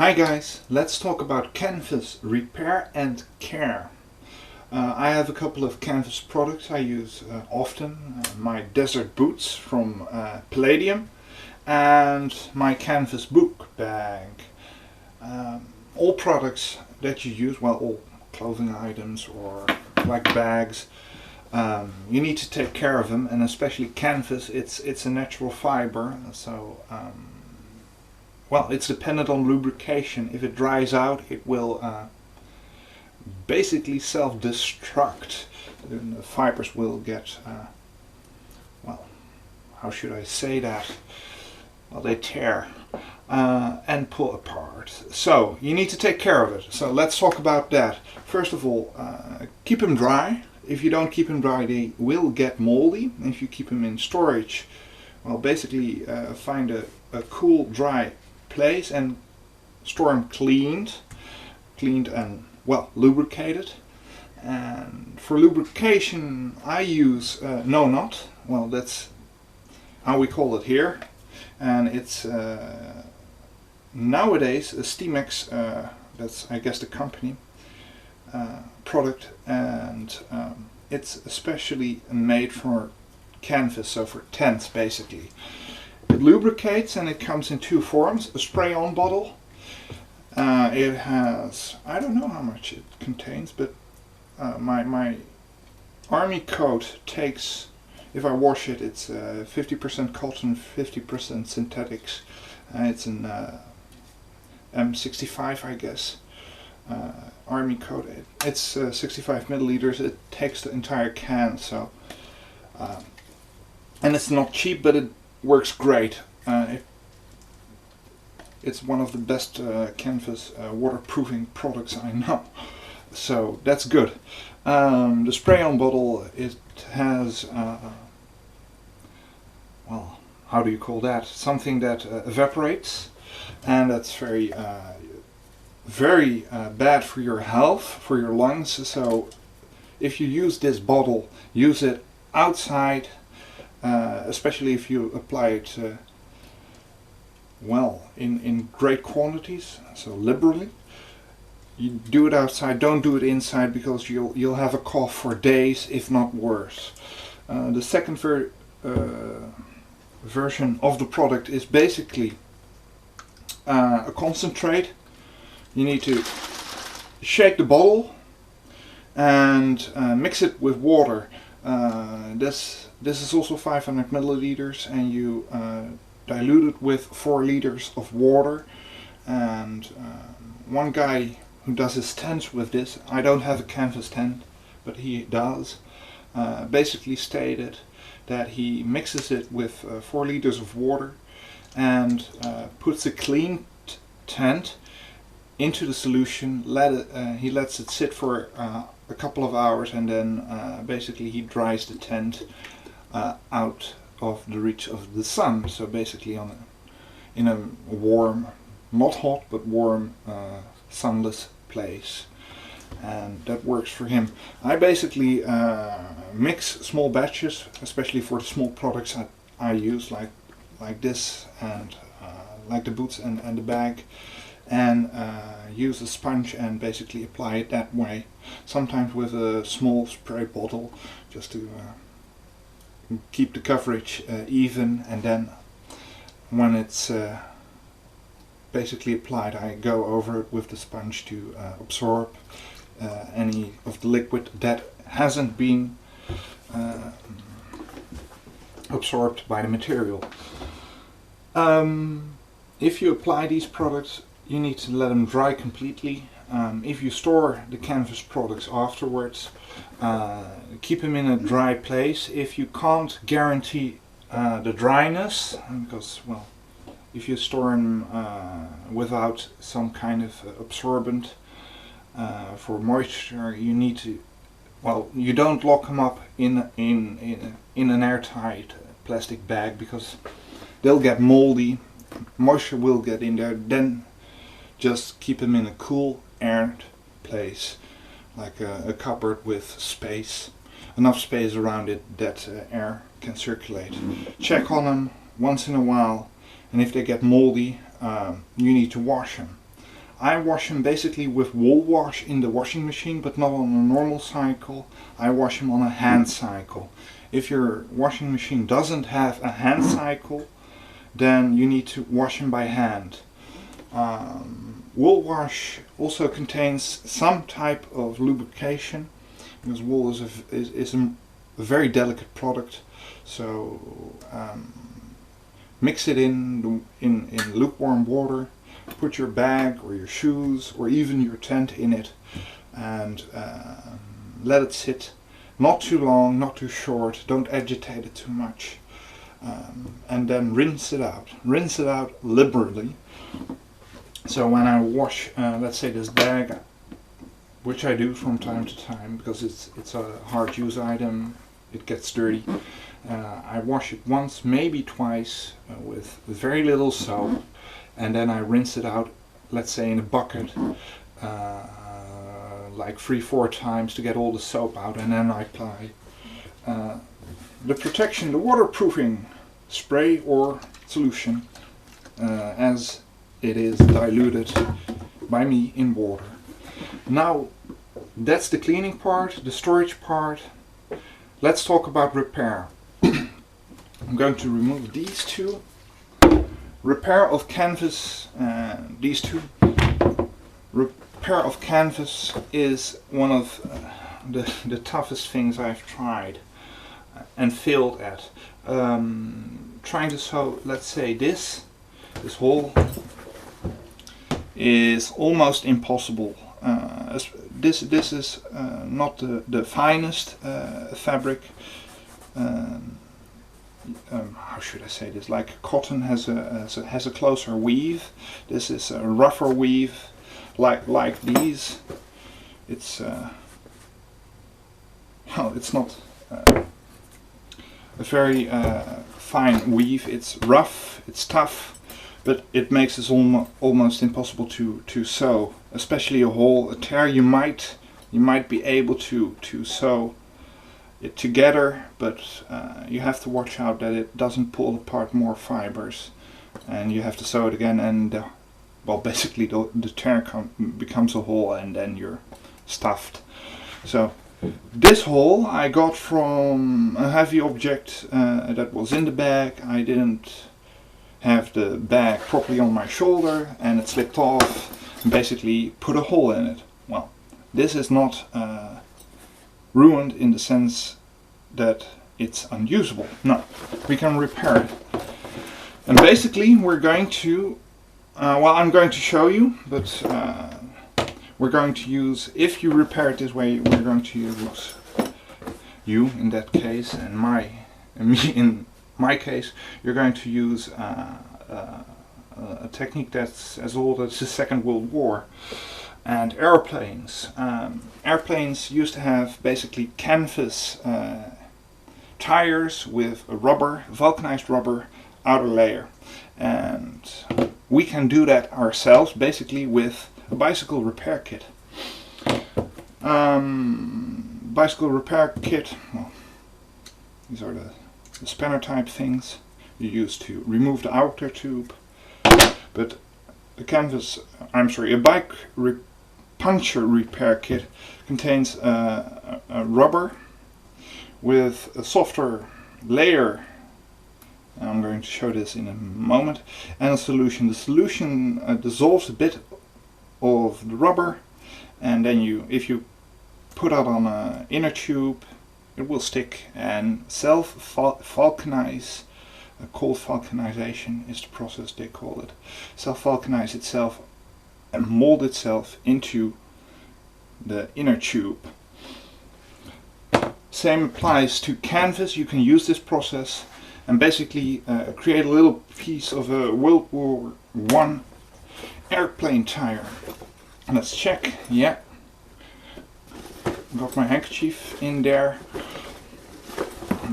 Hi guys, let's talk about canvas repair and care. I have a couple of canvas products I use often. My desert boots from Palladium and my canvas book bag. All products that you use, well, all clothing items or like bags, you need to take care of them, and especially canvas, it's a natural fiber, so well, it's dependent on lubrication. If it dries out, it will basically self-destruct. The fibers will get, well, how should I say that? Well, they tear and pull apart. So you need to take care of it. So let's talk about that. First of all, keep them dry. If you don't keep them dry, they will get moldy. If you keep them in storage, well, basically find a cool, dry place and store them cleaned and well lubricated. And for lubrication I use no knot. Well, that's how we call it here, and it's nowadays a Stimex, that's I guess the company product, and it's especially made for canvas, so for tents basically. It lubricates and it comes in two forms. A spray-on bottle. It has, I don't know how much it contains, but my army coat takes, if I wash it, it's 50% cotton, 50% synthetics. It's an M65, I guess. Army coat. It's 65 milliliters. It takes the entire can. So, and it's not cheap, but it works great. It's one of the best canvas waterproofing products I know, so that's good. The spray-on bottle, it has well, how do you call that? Something that evaporates, and that's very bad for your health, for your lungs. So if you use this bottle, use it outside. Especially if you apply it well in great quantities, so liberally. You do it outside, don't do it inside, because you'll have a cough for days, if not worse. The second version of the product is basically a concentrate. You need to shake the bottle and mix it with water. This is also 500 milliliters, and you dilute it with 4 liters of water. And one guy who does his tents with this, I don't have a canvas tent, but he does, basically stated that he mixes it with 4 liters of water and puts a clean tent into the solution. He lets it sit for a couple of hours, and then basically he dries the tent out of the reach of the sun. So basically in a warm, not hot, but warm, sunless place, and that works for him. I basically mix small batches, especially for the small products I use, like this, and like the boots and the bag, and use a sponge and basically apply it that way. Sometimes with a small spray bottle, just to keep the coverage even, and then when it's basically applied, I go over it with the sponge to absorb any of the liquid that hasn't been absorbed by the material. If you apply these products, you need to let them dry completely. If you store the canvas products afterwards, keep them in a dry place. If you can't guarantee the dryness, because, well, if you store them without some kind of absorbent for moisture, you need to, well, you don't lock them up in an airtight plastic bag, because they'll get moldy, moisture will get in there. Then just keep them in a cool, aired place, like a cupboard with space, enough space around it that air can circulate. Check on them once in a while, and if they get moldy, you need to wash them. I wash them basically with wool wash in the washing machine, but not on a normal cycle. I wash them on a hand cycle. If your washing machine doesn't have a hand cycle, then you need to wash them by hand. Wool wash also contains some type of lubrication, because wool is a very delicate product. So mix it in lukewarm water, put your bag or your shoes or even your tent in it, and let it sit. Not too long, not too short, don't agitate it too much. And then rinse it out. Rinse it out liberally. So when I wash, let's say this bag, which I do from time to time because it's a hard use item, it gets dirty. I wash it once, maybe twice, with very little soap, and then I rinse it out, let's say in a bucket, like 3-4 times to get all the soap out, and then I apply the protection, the waterproofing spray or solution as it is diluted by me in water. Now that's the cleaning part, the storage part. Let's talk about repair. I'm going to remove these two. Repair of canvas, these two. Repair of canvas is one of the toughest things I've tried and failed at. Trying to sew, let's say this hole is almost impossible. This is not the finest fabric. How should I say this? Like cotton has a closer weave. This is a rougher weave, like these. It's well, it's not a very fine weave. It's rough, it's tough, but it makes it almost impossible to sew. Especially a hole, a tear. You might be able to sew it together, but you have to watch out that it doesn't pull apart more fibers, and you have to sew it again, and well, basically the tear becomes a hole, and then you're stuffed. So this hole I got from a heavy object that was in the bag. I didn't have the bag properly on my shoulder, and it slipped off and basically put a hole in it. Well, this is not ruined in the sense that it's unusable. No, we can repair it. And basically we're going to, well, I'm going to show you, but we're going to use, if you repair it this way, we're going to use, you in that case, and me in my case, you're going to use a technique that's as old as the Second World War. And airplanes. Airplanes used to have basically canvas tires with a rubber, vulcanized rubber outer layer. And we can do that ourselves basically with a bicycle repair kit. Bicycle repair kit, well, these are the spanner type things you use to remove the outer tube. But the canvas, a bike puncture repair kit contains a rubber with a softer layer. I'm going to show this in a moment, and a solution. The solution dissolves a bit of the rubber, and then if you put that on an inner tube, it will stick and self-vulcanize. Cold vulcanization is the process they call it. Self-vulcanize itself and mold itself into the inner tube. Same applies to canvas. You can use this process and basically create a little piece of a World War I airplane tire. Let's check. Yeah, got my handkerchief in there.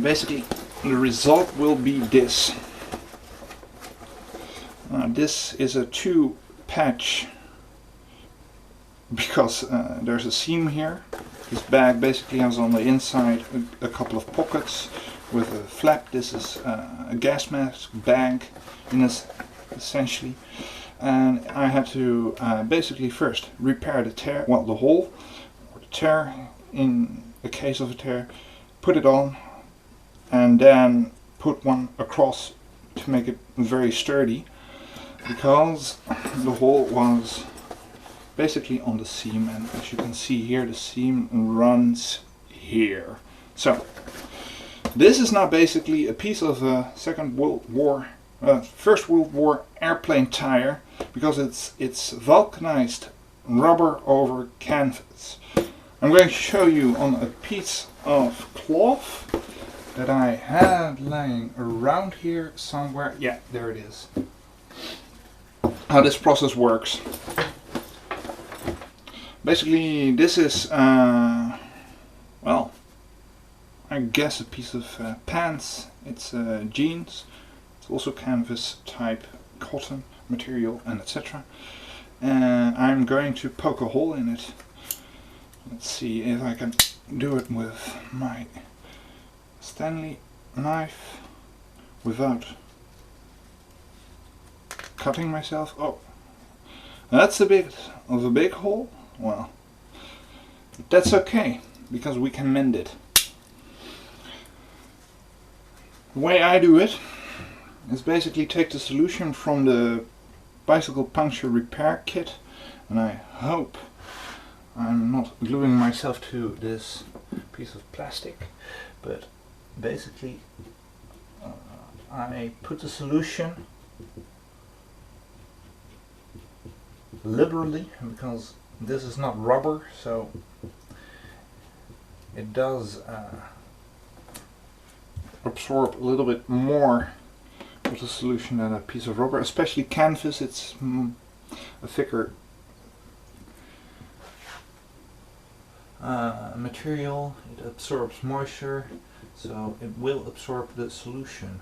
Basically the result will be this. This is a 2-patch because there's a seam here. This bag basically has on the inside a couple of pockets with a flap. This is a gas mask bag, essentially. and I had to basically first repair the tear, well, the hole or the tear in the case of a tear, put it on, and then put one across to make it very sturdy, because the hole was basically on the seam, and as you can see here, the seam runs here. So this is now basically a piece of a First World War airplane tire, because it's vulcanized rubber over canvas. I'm going to show you on a piece of cloth that I had laying around here somewhere. Yeah, there it is. How this process works. Basically, this is, well, I guess a piece of pants. It's jeans. It's also canvas type cotton material and etc. And I'm going to poke a hole in it. Let's see if I can do it with my Stanley knife without cutting myself. Oh, that's a bit of a big hole. Well, that's okay, because we can mend it. The way I do it is basically take the solution from the bicycle puncture repair kit, and I hope I'm not gluing myself to this piece of plastic, but basically I put the solution liberally, because this is not rubber, so it does absorb a little bit more of the solution than a piece of rubber, especially canvas. It's a thicker material. It absorbs moisture, so it will absorb the solution.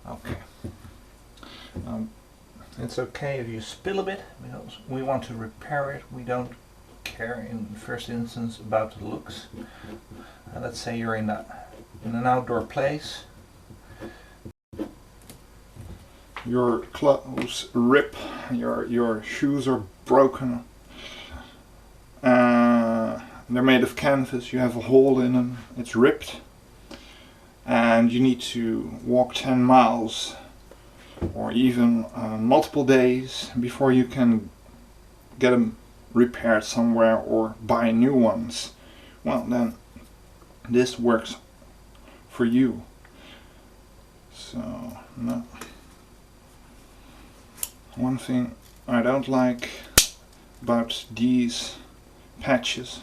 Okay. It's okay if you spill a bit, because we want to repair it. We don't care in the first instance about the looks. Let's say you're in an outdoor place. Your clothes rip, your shoes are broken. They're made of canvas, you have a hole in them, it's ripped, and you need to walk 10 miles or even multiple days before you can get them repaired somewhere or buy new ones. Well, then this works for you. So, no. One thing I don't like about these patches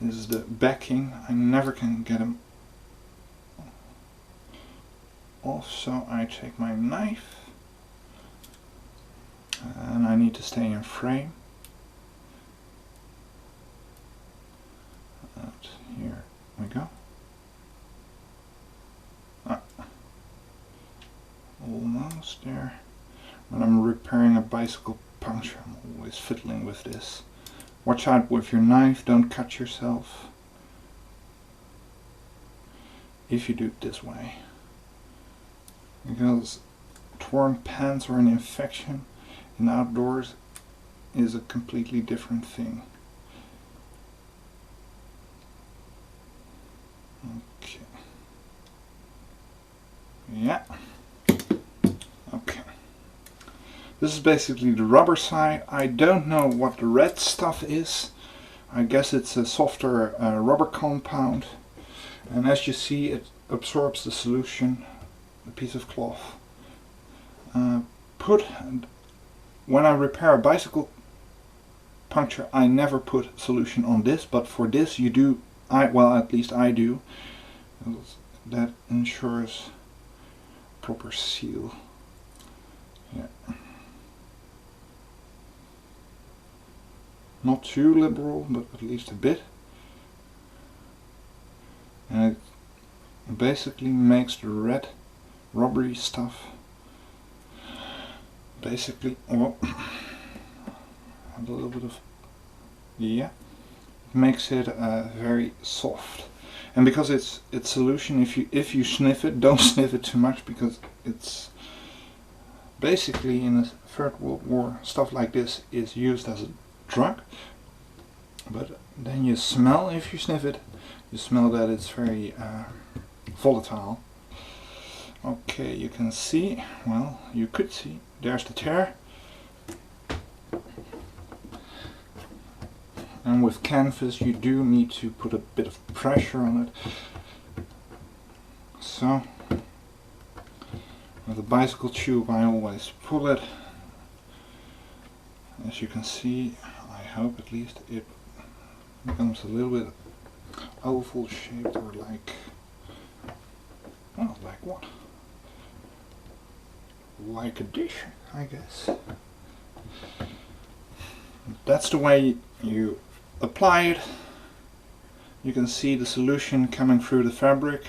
is the backing. I never can get them off, so I take my knife, and I need to stay in frame. And here we go. Almost there. When I'm repairing a bicycle puncture, I'm always fiddling with this. Watch out with your knife, don't cut yourself if you do it this way, because torn pants or an infection in outdoors is a completely different thing. Okay. Yeah. Okay. This is basically the rubber side. I don't know what the red stuff is. I guess it's a softer rubber compound. And as you see, it absorbs the solution, a piece of cloth. When I repair a bicycle puncture, I never put solution on this, but for this you do. Well, at least I do. That ensures proper seal. Yeah. Not too liberal, but at least a bit. And it basically makes the red rubbery stuff basically, well, a little bit of, yeah, it makes it very soft. And because it's solution, if you sniff it, don't sniff it too much, because it's basically in the Third World War stuff like this is used as a drug, but then you smell, if you sniff it, you smell that it's very volatile. Okay, you can see, well, you could see, there's the tear. And with canvas you do need to put a bit of pressure on it. So, with a bicycle tube I always pull it. As you can see, I hope at least it becomes a little bit oval shaped, or like, well, like what? Like a dish, I guess. That's the way you apply it. You can see the solution coming through the fabric.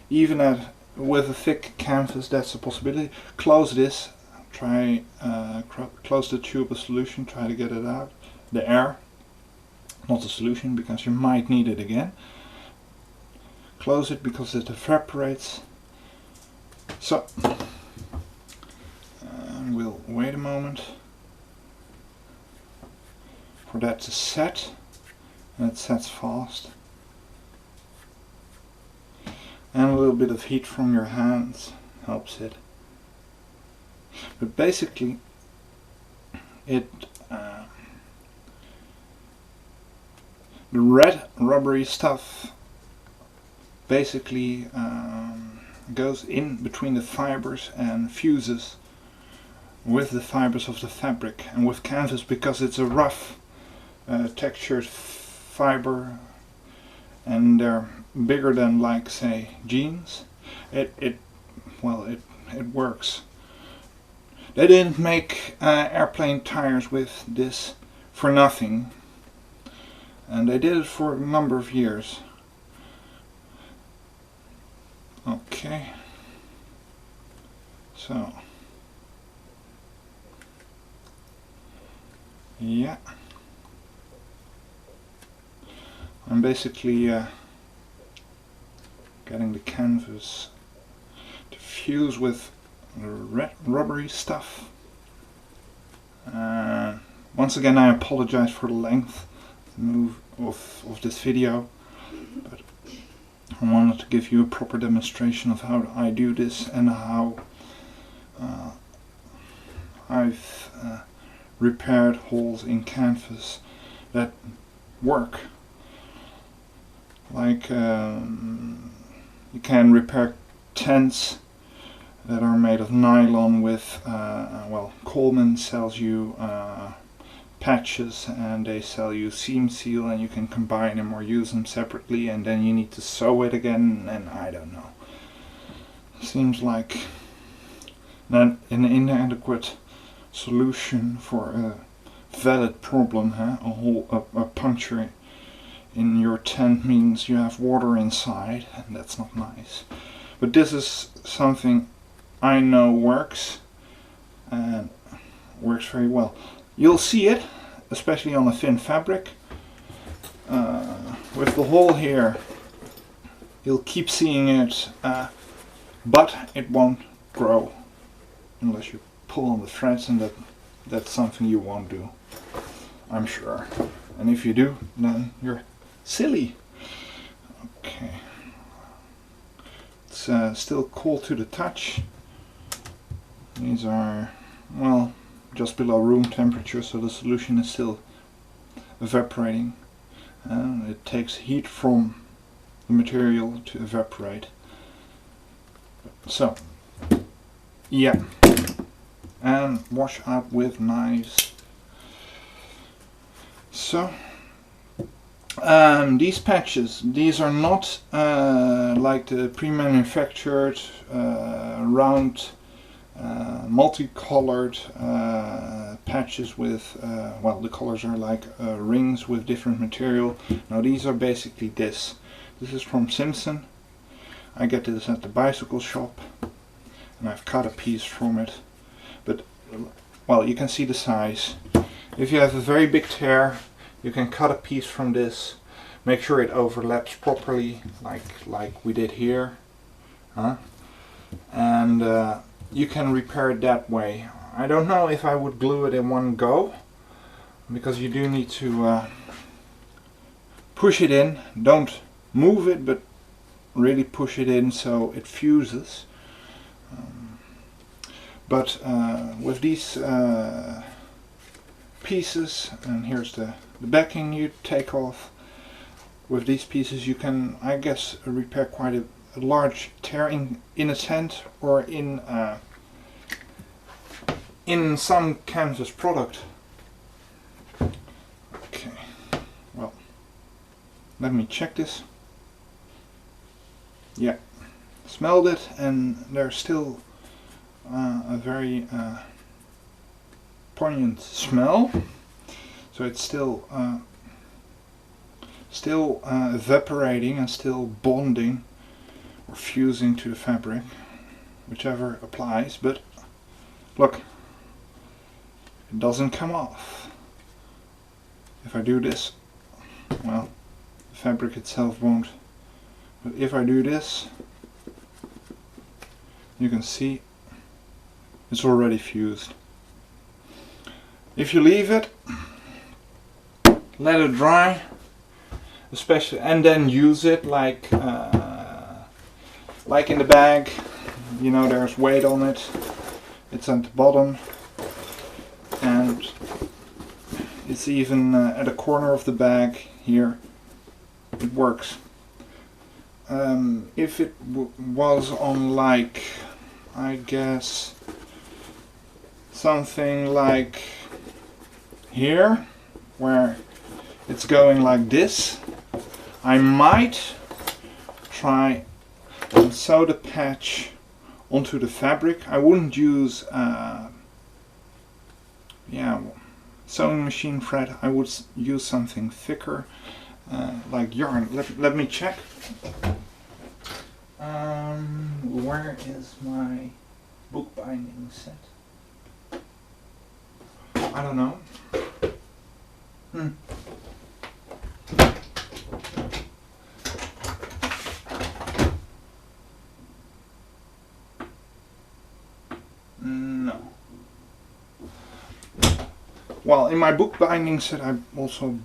Even with a thick canvas, that's a possibility. Close this, try close the tube of solution, try to get it out, the air, not the solution, because you might need it again. Close it because it evaporates. So, we'll wait a moment for that to set, and it sets fast. And a little bit of heat from your hands helps it. But basically, the red rubbery stuff basically goes in between the fibers and fuses with the fibers of the fabric. And with canvas, because it's a rough textured fiber and they're bigger than, like, say, jeans, it works. They didn't make airplane tires with this for nothing, and they did it for a number of years. Okay, so yeah, I'm basically getting the canvas to fuse with the red rubbery stuff. Once again, I apologize for the length of this video, but I wanted to give you a proper demonstration of how I do this and how I've repaired holes in canvas that work. Like you can repair tents that are made of nylon with, well, Coleman sells you patches, and they sell you seam seal, and you can combine them or use them separately, and then you need to sew it again, and I don't know. Seems like an inadequate solution for a valid problem, huh? A puncture in your tent means you have water inside, and that's not nice. But this is something I know works, and works very well. You'll see it, especially on a thin fabric. With the hole here, you'll keep seeing it, but it won't grow unless you pull on the threads, and that's something you won't do, I'm sure. And if you do, then you're silly. Okay, it's still cold to the touch. These are, well, just below room temperature, so the solution is still evaporating. It takes heat from the material to evaporate. So, yeah, and wash out with knives. So, these patches, these are not like the pre-manufactured round multicolored patches with, well, the colors are like rings with different material. Now these are basically this. This is from Simson. I get this at the bicycle shop, and I've cut a piece from it. But, well, you can see the size. If you have a very big tear, you can cut a piece from this. Make sure it overlaps properly, like we did here. And you can repair it that way. I don't know if I would glue it in one go, because you do need to push it in. Don't move it, but really push it in so it fuses. But with these pieces, and here's the backing you take off, with these pieces you can, I guess, repair quite a large tear in a tent or in some canvas product. Okay, well, let me check this. Yeah, smelled it, and there's still a very poignant smell. So it's still evaporating and still bonding or fusing to the fabric, whichever applies. But look, it doesn't come off. If I do this, well, the fabric itself won't. But if I do this, you can see it's already fused. If you leave it, let it dry, especially, and then use it like in the bag. You know, there's weight on it. It's at the bottom, and it's even at a corner of the bag here. It works. If it was on, like, I guess something like here, where it's going like this, I might try and sew the patch onto the fabric. I wouldn't use sewing machine thread. I would use something thicker, like yarn. Let me check. Where is my bookbinding set? I don't know. No. Well, in my bookbinding set, I also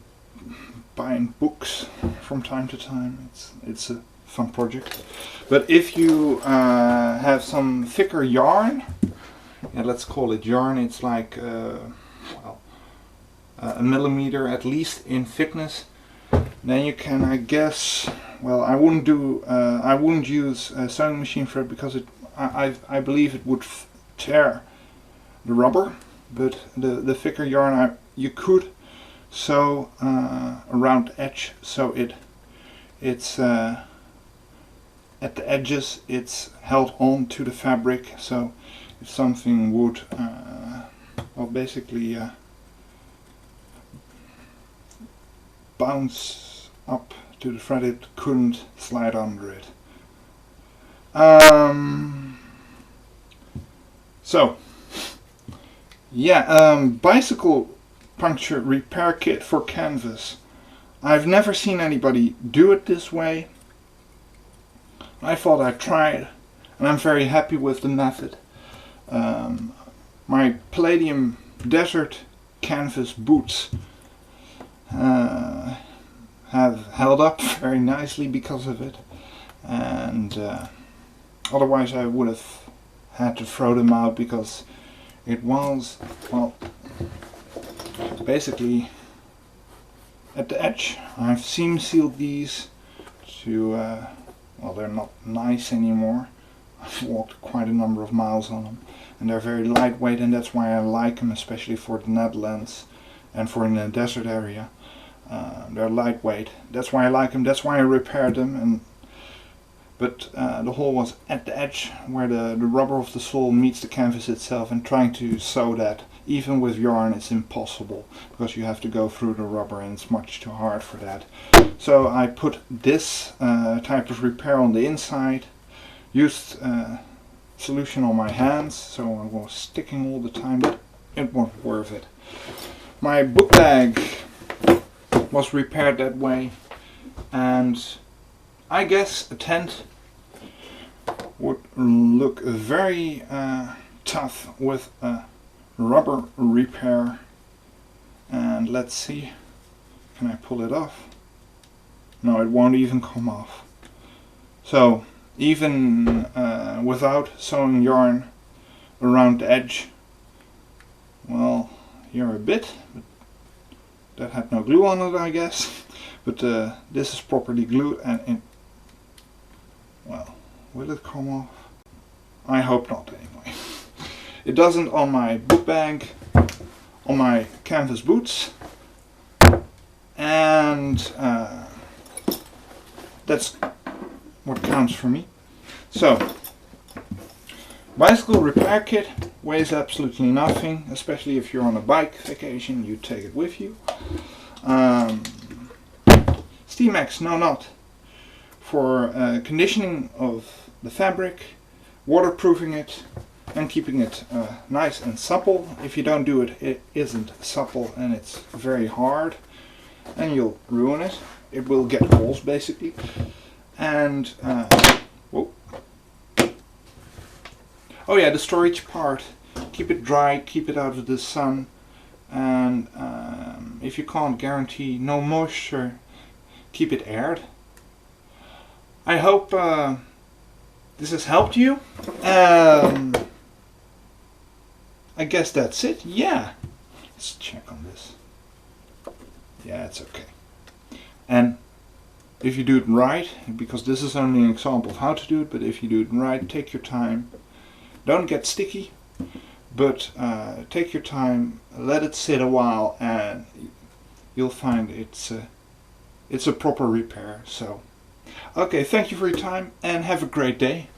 bind books from time to time. It's a fun project. But if you have some thicker yarn, yeah, let's call it yarn. It's like a millimeter at least in thickness. Then you can, I guess, well, I wouldn't use a sewing machine thread, because I believe it would tear the rubber. But the thicker yarn, you could sew around the edge, so it's at the edges it's held on to the fabric. So if something would, well, basically bounce up to the thread, it couldn't slide under it. So yeah, bicycle puncture repair kit for canvas. I've never seen anybody do it this way. I thought I'd try it, and I'm very happy with the method. My Palladium Desert canvas boots have held up very nicely because of it, and otherwise I would have had to throw them out, because it was, well, basically at the edge. I've seam sealed these to, well, they're not nice anymore. I've walked quite a number of miles on them, and they're very lightweight, and that's why I like them, especially for the Netherlands and for in the desert area. They're lightweight. That's why I like them. That's why I repaired them. But the hole was at the edge, where the rubber of the sole meets the canvas itself, and trying to sew that, even with yarn, is impossible, because you have to go through the rubber, and it's much too hard for that. So I put this type of repair on the inside, used solution on my hands, so I was sticking all the time, but it wasn't worth it. My book bag was repaired that way, and I guess a tent would look very tough with a rubber repair. And let's see, can I pull it off? No, it won't even come off. So even without sewing yarn around the edge, well, here a bit, but that had no glue on it, I guess. But this is properly glued, and well, will it come off? I hope not anyway. It doesn't on my book bag, on my canvas boots, and that's what counts for me. So, bicycle repair kit weighs absolutely nothing, especially if you're on a bike vacation, you take it with you. Stimex, no knot, for conditioning of the fabric, waterproofing it, and keeping it nice and supple. If you don't do it, it isn't supple and it's very hard, and you'll ruin it. It will get holes basically. And whoa. Oh yeah, the storage part. Keep it dry, keep it out of the sun, and if you can't guarantee no moisture, keep it aired. I hope this has helped you. I guess that's it. Yeah. Let's check on this. Yeah, it's okay. And if you do it right, because this is only an example of how to do it, but if you do it right, take your time. Don't get sticky, but take your time, let it sit a while, and you'll find it's a proper repair. So, okay, thank you for your time and have a great day.